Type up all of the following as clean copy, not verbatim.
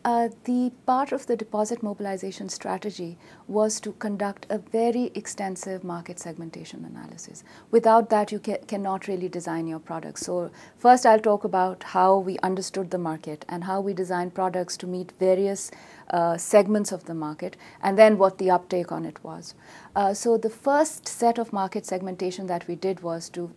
The part of the deposit mobilization strategy was to conduct a very extensive market segmentation analysis. Without that, you cannot really design your products. So first I'll talk about how we understood the market and how we designed products to meet various segments of the market, and then what the uptake on it was. So the first set of market segmentation that we did was to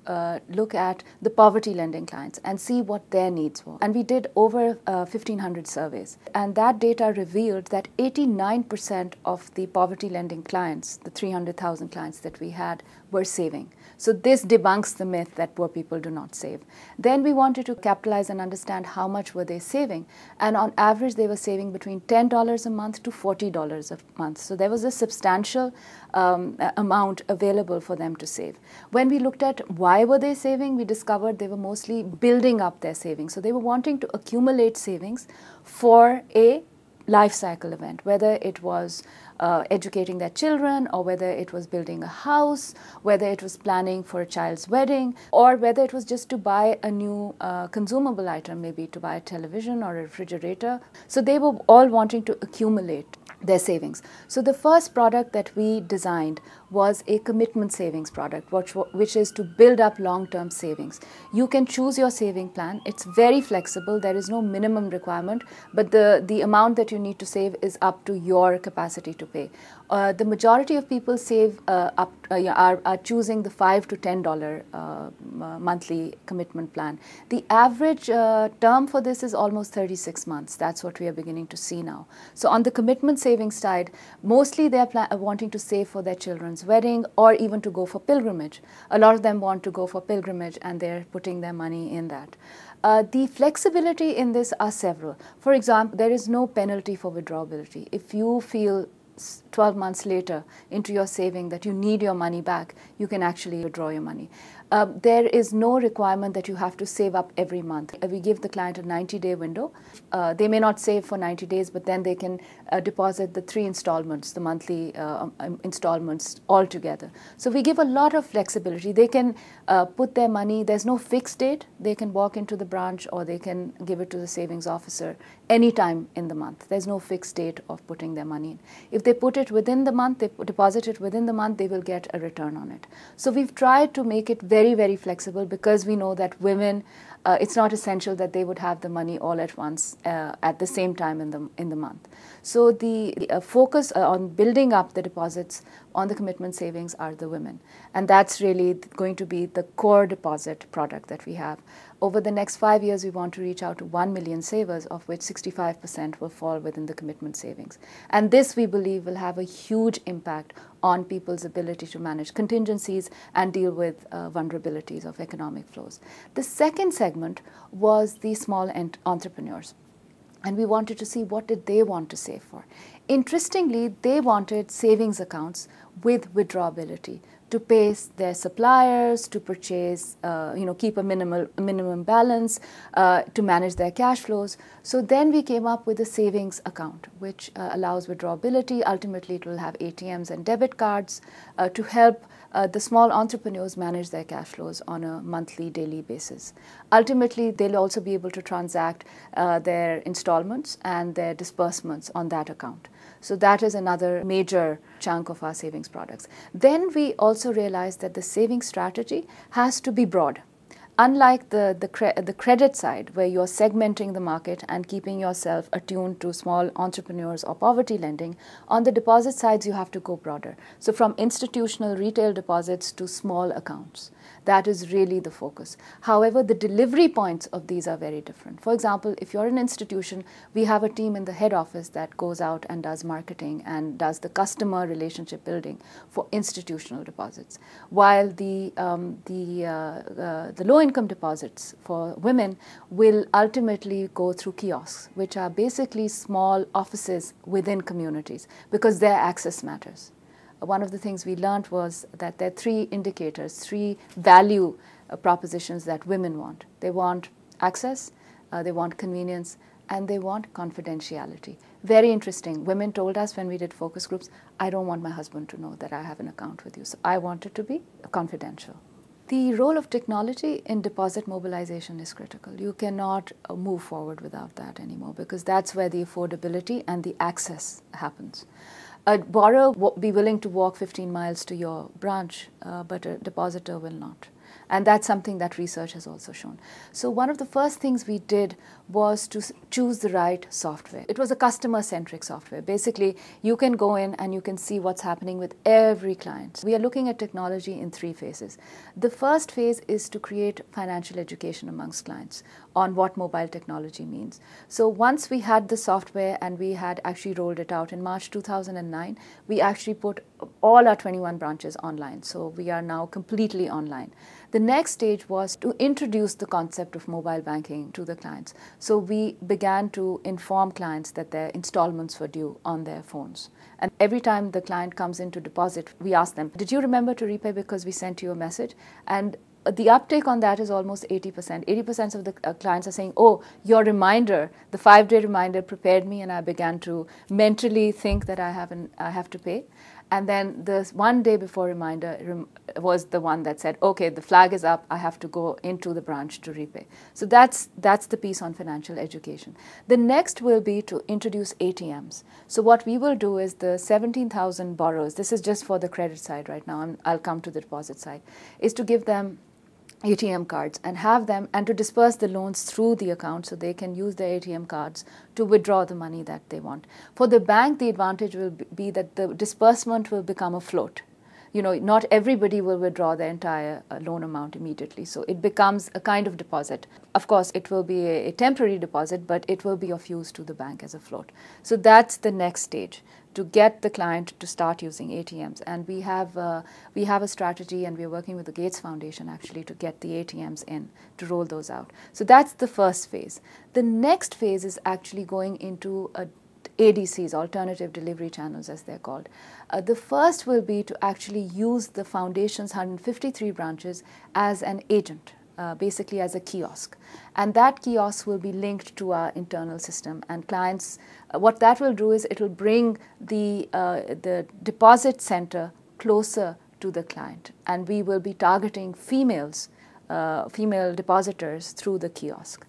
look at the poverty lending clients and see what their needs were. And we did over 1,500 surveys. And that data revealed that 89% of the poverty lending clients, the 300,000 clients that we had, were saving. So this debunks the myth that poor people do not save. Then we wanted to capitalize and understand how much were they saving. And on average, they were saving between $10 a month to $40 a month. So there was a substantial amount available for them to save. When we looked at why were they saving, we discovered they were mostly building up their savings. So they were wanting to accumulate savings for a life cycle event, whether it was educating their children, or whether it was building a house, whether it was planning for a child's wedding, or whether it was just to buy a new consumable item, maybe to buy a television or a refrigerator. So they were all wanting to accumulate their savings. So the first product that we designed was a commitment savings product, which is to build up long-term savings. You can choose your saving plan. It's very flexible. There is no minimum requirement, but the amount that you need to save is up to your capacity to pay. The majority of people save are choosing the $5 to $10 monthly commitment plan. The average term for this is almost 36 months. That's what we are beginning to see now. So on the commitment savings side, mostly they are wanting to save for their children's wedding or even to go for pilgrimage. A lot of them want to go for pilgrimage and they're putting their money in that. The flexibility in this are several. For example, there is no penalty for withdrawability. If you feel 12 months later into your saving that you need your money back, you can actually withdraw your money. There is no requirement that you have to save up every month. We give the client a 90-day window. They may not save for 90 days, but then they can deposit the 3 installments, the monthly installments all together. So we give a lot of flexibility. They can put their money, there's no fixed date. They can walk into the branch or they can give it to the savings officer anytime in the month. There's no fixed date of putting their money in. If they put it within the month, they deposit it within the month, they will get a return on it. So we've tried to make it very, very flexible because we know that women, it's not essential that they would have the money all at once at the same time in the month. So the focus on building up the deposits on the commitment savings are the women. And that's really going to be the core deposit product that we have. Over the next 5 years, we want to reach out to 1 million savers, of which 65% will fall within the commitment savings. And this, we believe, will have a huge impact on people's ability to manage contingencies and deal with vulnerabilities of economic flows. The second segment was the small entrepreneurs. And we wanted to see what did they want to save for. Interestingly, they wanted savings accounts with withdrawability to pay their suppliers, to purchase, keep a minimum balance, to manage their cash flows. So then we came up with a savings account, which allows withdrawability. Ultimately, it will have ATMs and debit cards to help the small entrepreneurs manage their cash flows on a monthly, daily basis. Ultimately, they'll also be able to transact their installments and their disbursements on that account. So that is another major chunk of our savings products. Then we also realized that the savings strategy has to be broad. Unlike the credit side, where you're segmenting the market and keeping yourself attuned to small entrepreneurs or poverty lending, on the deposit sides, you have to go broader. So from institutional retail deposits to small accounts. That is really the focus. However, the delivery points of these are very different. For example, if you're an institution, we have a team in the head office that goes out and does marketing and does the customer relationship building for institutional deposits. While the low-income deposits for women will ultimately go through kiosks, which are basically small offices within communities, because their access matters. One of the things we learned was that there are 3 indicators, 3 value propositions that women want. They want access, they want convenience, and they want confidentiality. Very interesting. Women told us when we did focus groups, I don't want my husband to know that I have an account with you, so I want it to be confidential. The role of technology in deposit mobilization is critical. You cannot move forward without that anymore, because that's where the affordability and the access happens. A borrower will be willing to walk 15 miles to your branch, but a depositor will not. And that's something that research has also shown. So one of the first things we did was to choose the right software. It was a customer-centric software. Basically, you can go in and you can see what's happening with every client. We are looking at technology in 3 phases. The first phase is to create financial education amongst clients on what mobile technology means. So once we had the software and we had actually rolled it out in March 2009, we actually put all our 21 branches online. So we are now completely online. The next stage was to introduce the concept of mobile banking to the clients. So we began to inform clients that their installments were due on their phones. And every time the client comes in to deposit, we ask them, did you remember to repay because we sent you a message? And the uptake on that is almost 80%. 80% of the clients are saying, oh, your reminder, the 5-day reminder prepared me, and I began to mentally think that I have to pay. And then the 1 day before reminder was the one that said, okay, the flag is up, I have to go into the branch to repay. So that's the piece on financial education. The next will be to introduce ATMs. So what we will do is the 17,000 borrowers, this is just for the credit side right now, and I'll come to the deposit side, is to give them ATM cards and have them, and to disperse the loans through the account so they can use their ATM cards to withdraw the money that they want. For the bank, the advantage will be that the disbursement will become a float. You know, not everybody will withdraw the entire loan amount immediately. So it becomes a kind of deposit. Of course, it will be a temporary deposit, but it will be of use to the bank as a float. So that's the next stage, to get the client to start using ATMs. And we have a strategy, and we're working with the Gates Foundation actually to get the ATMs in, to roll those out. So that's the first phase. The next phase is actually going into ADCs, alternative delivery channels as they're called. The first will be to actually use the foundation's 153 branches as an agent, basically as a kiosk. And that kiosk will be linked to our internal system. And clients, what that will do is it will bring the deposit center closer to the client. And we will be targeting female depositors through the kiosk.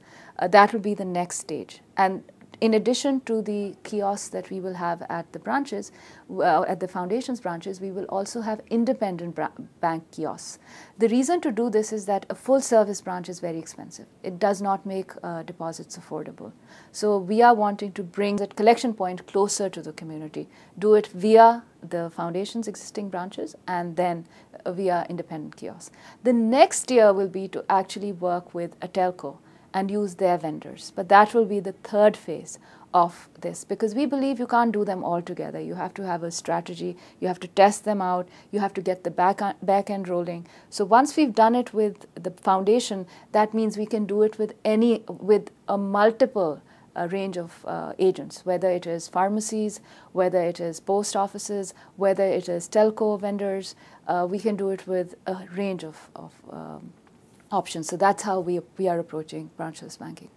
That will be the next stage. And in addition to the kiosks that we will have at the branches, at the foundation's branches, we will also have independent bank kiosks. The reason to do this is that a full-service branch is very expensive. It does not make deposits affordable. So we are wanting to bring that collection point closer to the community, do it via the foundation's existing branches and then via independent kiosks. The next tier will be to actually work with a telco and use their vendors. But that will be the third phase of this, because we believe you can't do them all together. You have to have a strategy, you have to test them out, you have to get the back end rolling. So once we've done it with the foundation, that means we can do it with a multiple range of agents, whether it is pharmacies, whether it is post offices, whether it is telco vendors. We can do it with a range of options. So that's how we are approaching branchless banking.